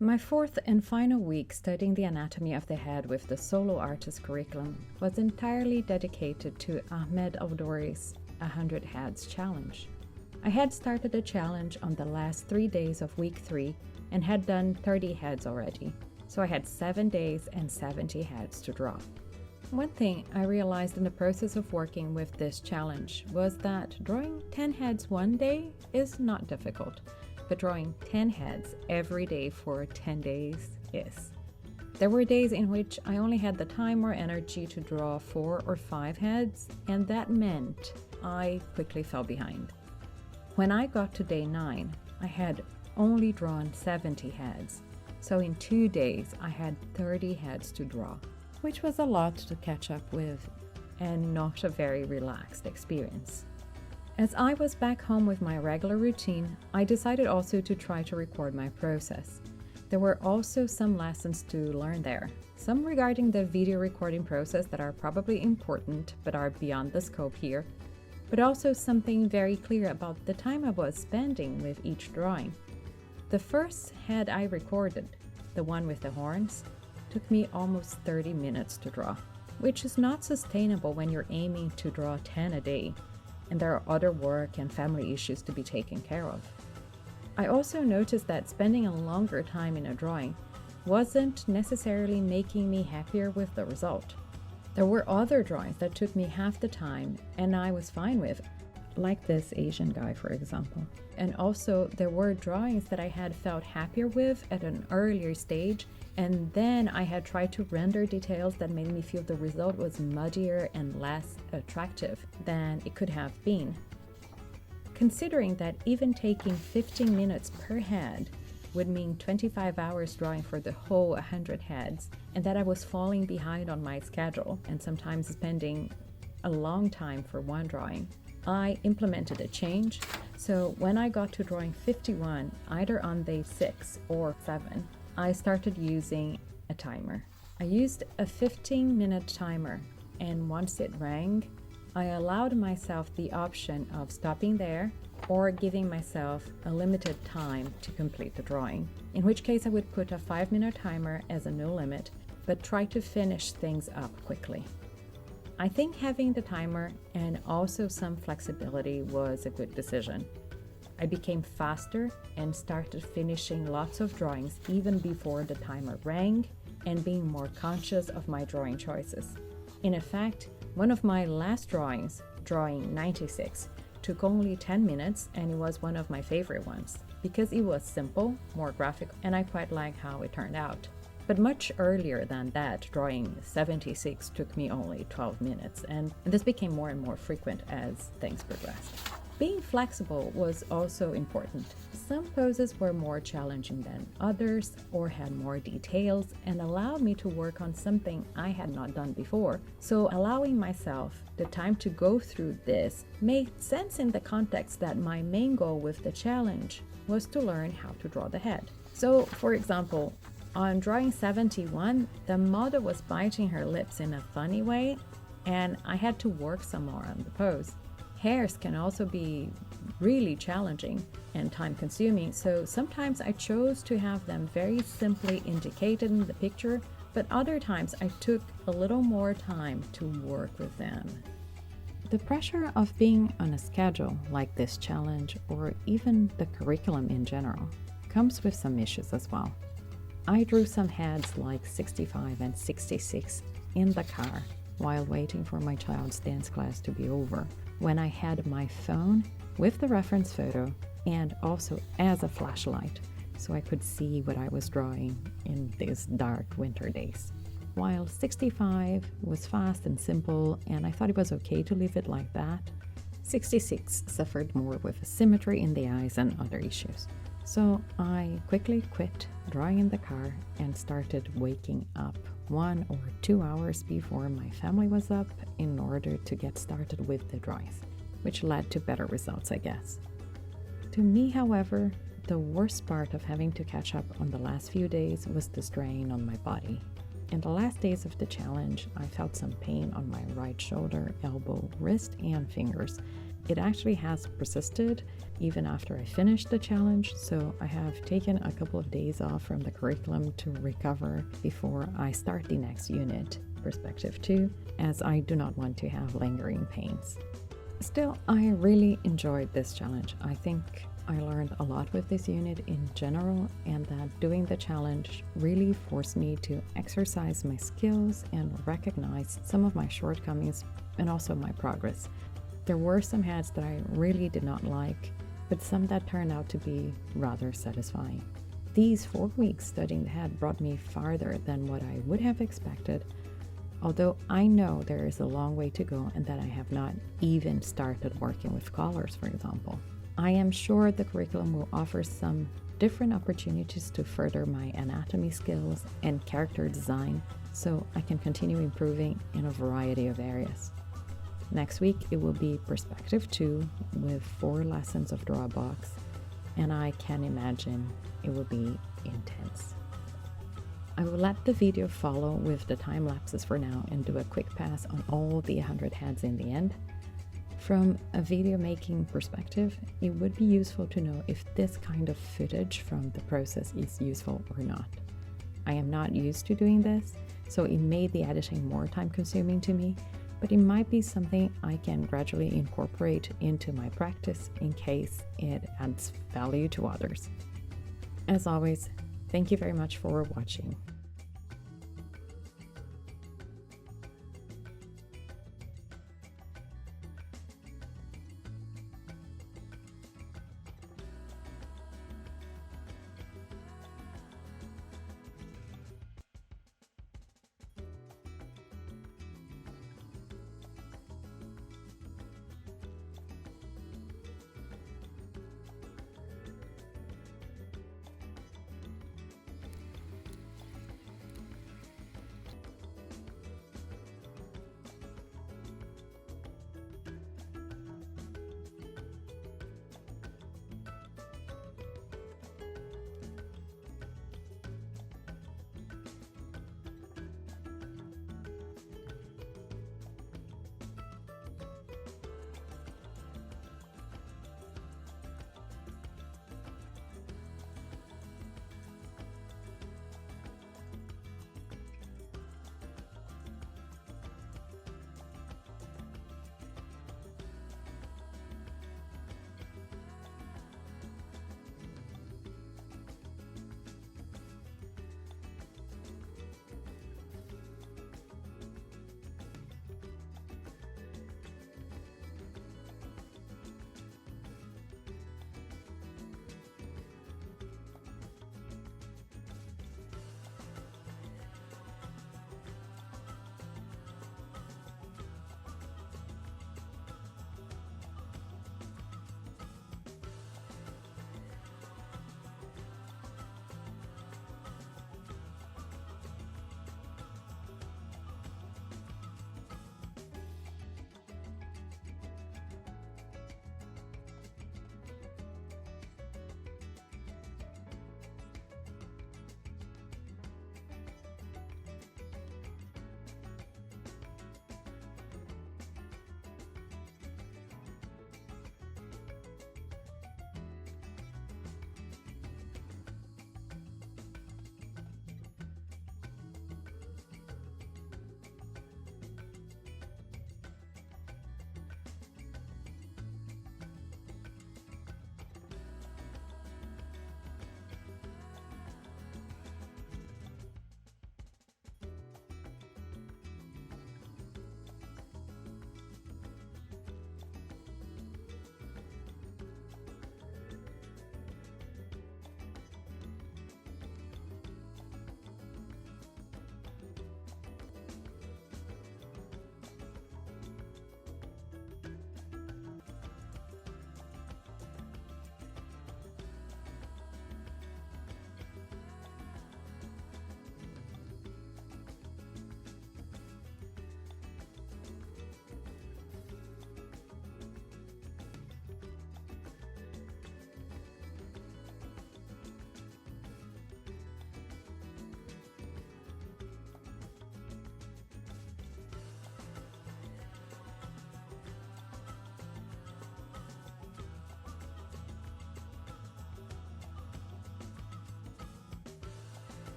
My fourth and final week studying the anatomy of the head with the solo artist curriculum was entirely dedicated to Ahmed Aldoori's 100 Heads Challenge. I had started the challenge on the last 3 days of week 3 and had done 30 heads already, so I had 7 days and 70 heads to draw. One thing I realized in the process of working with this challenge was that drawing 10 heads one day is not difficult, but drawing 10 heads every day for 10 days is. There were days in which I only had the time or energy to draw 4 or 5 heads, and that meant I quickly fell behind. When I got to day 9, I had only drawn 70 heads, so in 2 days I had 30 heads to draw, which was a lot to catch up with and not a very relaxed experience. As I was back home with my regular routine, I decided also to try to record my process. There were also some lessons to learn there, some regarding the video recording process that are probably important but are beyond the scope here, but also something very clear about the time I was spending with each drawing. The first head I recorded, the one with the horns, took me almost 30 minutes to draw, which is not sustainable when you're aiming to draw 10 a day, and there are other work and family issues to be taken care of. I also noticed that spending a longer time in a drawing wasn't necessarily making me happier with the result. There were other drawings that took me half the time and I was fine with, like this Asian guy, for example. And also there were drawings that I had felt happier with at an earlier stage, and then I had tried to render details that made me feel the result was muddier and less attractive than it could have been. Considering that even taking 15 minutes per head would mean 25 hours drawing for the whole 100 heads, and that I was falling behind on my schedule and sometimes spending a long time for one drawing, I implemented a change. So when I got to drawing 51, either on day 6 or 7, I started using a timer. I used a 15-minute timer, and once it rang, I allowed myself the option of stopping there or giving myself a limited time to complete the drawing, in which case I would put a 5-minute timer as a no limit, but try to finish things up quickly. I think having the timer and also some flexibility was a good decision. I became faster and started finishing lots of drawings even before the timer rang, and being more conscious of my drawing choices. In effect, one of my last drawings, drawing 96, took only 10 minutes, and it was one of my favorite ones because it was simple, more graphic, and I quite like how it turned out. But much earlier than that, drawing 76 took me only 12 minutes, and this became more and more frequent as things progressed. Being flexible was also important. Some poses were more challenging than others or had more details and allowed me to work on something I had not done before. So allowing myself the time to go through this made sense in the context that my main goal with the challenge was to learn how to draw the head. So, for example, on drawing 71, the model was biting her lips in a funny way, and I had to work some more on the pose. Hairs can also be really challenging and time-consuming, so sometimes I chose to have them very simply indicated in the picture, but other times I took a little more time to work with them. The pressure of being on a schedule like this challenge, or even the curriculum in general, comes with some issues as well. I drew some heads like 65 and 66 in the car while waiting for my child's dance class to be over, when I had my phone with the reference photo and also as a flashlight, so I could see what I was drawing in these dark winter days. While 65 was fast and simple, and I thought it was okay to leave it like that, 66 suffered more with symmetry in the eyes and other issues. So I quickly quit drawing in the car and started waking up 1 or 2 hours before my family was up in order to get started with the drawings, which led to better results, I guess. To me, however, the worst part of having to catch up on the last few days was the strain on my body. In the last days of the challenge, I felt some pain on my right shoulder, elbow, wrist, and fingers, It actually has persisted even after I finished the challenge, so I have taken a couple of days off from the curriculum to recover before I start the next unit, Perspective 2, as I do not want to have lingering pains. Still, I really enjoyed this challenge. I think I learned a lot with this unit in general, and that doing the challenge really forced me to exercise my skills and recognize some of my shortcomings and also my progress. There were some heads that I really did not like, but some that turned out to be rather satisfying. These 4 weeks studying the head brought me farther than what I would have expected, although I know there is a long way to go and that I have not even started working with collars, for example. I am sure the curriculum will offer some different opportunities to further my anatomy skills and character design so I can continue improving in a variety of areas. Next week it will be Perspective 2 with 4 lessons of draw box, and I can imagine it will be intense. I will let the video follow with the time lapses for now and do a quick pass on all the 100 heads in the end. From a video making perspective, it would be useful to know if this kind of footage from the process is useful or not. I am not used to doing this, so it made the editing more time consuming to me, but it might be something I can gradually incorporate into my practice in case it adds value to others. As always, thank you very much for watching.